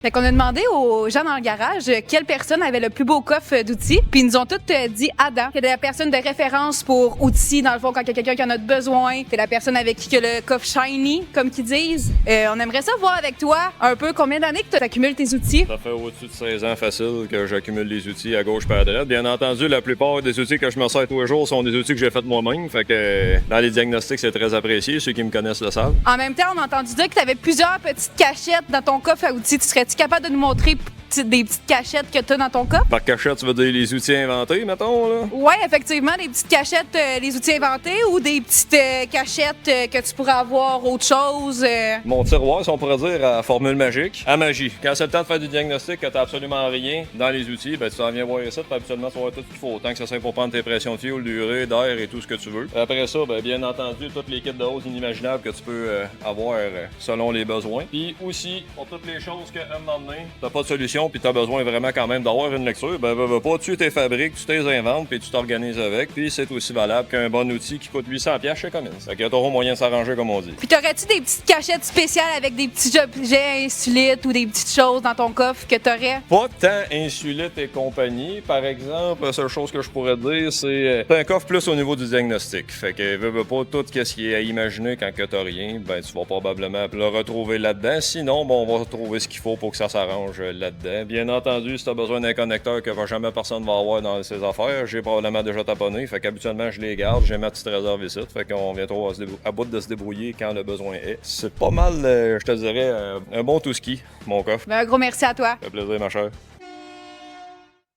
Fait qu'on a demandé aux gens dans le garage quelle personne avait le plus beau coffre d'outils, puis ils nous ont tous dit Adam, qui est la personne de référence pour outils, dans le fond, quand il y a quelqu'un qui en a besoin. C'est la personne avec qui a le coffre shiny, comme qu'ils disent. On aimerait ça voir avec toi un peu combien d'années que tu accumules tes outils. Ça fait au-dessus de 16 ans facile que j'accumule les outils à gauche et à droite. Bien entendu, la plupart des outils que je me sers tous les jours sont des outils que j'ai faits moi-même. Fait que dans les diagnostics, c'est très apprécié. Ceux qui me connaissent le savent. En même temps, on a entendu dire que tu avais plusieurs petites cachettes dans ton coffre à outils. Tu serais-tu capable de nous montrer des petites cachettes que tu as dans ton coffre? Par cachette, tu veux dire les outils inventés, mettons, là? Oui, effectivement, des petites cachettes, les outils inventés ou des petites cachettes que tu pourrais avoir autre chose. Mon tiroir, si on pourrait dire, à formule magique, à magie. Quand c'est le temps de faire du diagnostic, que tu n'as absolument rien dans les outils, ben tu t'en viens voir ça, puis habituellement, tu vas avoir tout ce qu'il faut. Autant que ça soit pour prendre tes pressions de fioul, d'urée, d'air et tout ce que tu veux. Après ça, ben, bien entendu, toutes les kits de hausse inimaginables que tu peux avoir selon les besoins. Puis aussi, pour toutes les choses qu'à un moment donné, t'as pas de solution, puis tu as besoin vraiment quand même d'avoir une lecture, ben va pas, tu t'es fabriques, tu t'es inventes, puis tu t'organises avec, puis c'est aussi valable qu'un bon outil qui coûte 800$ chez Cummins. Fait qu'il y a toujours moyen de s'arranger, comme on dit. Puis t'aurais-tu des petites cachettes spéciales avec des petits objets insolites ou des petites choses dans ton coffre que t'aurais? Pas tant insulite et compagnie. Par exemple, la seule chose que je pourrais te dire, c'est un coffre plus au niveau du diagnostic. Fait que veux pas tout ce qui est à imaginer quand que t'as rien, ben tu vas probablement le retrouver là-dedans. Sinon, bon, on va retrouver ce qu'il faut pour que ça s'arrange là-dedans. Bien entendu, si tu as besoin d'un connecteur que jamais personne va avoir dans ses affaires, j'ai probablement déjà taponné. Fait qu'habituellement, je les garde. J'ai ma petite réserve ici. Fait qu'on vient trop à bout de se débrouiller quand le besoin est. C'est pas mal, je te dirais, un bon tout ski, mon coffre. Ben, un gros merci à toi. Ça fait plaisir, ma chère.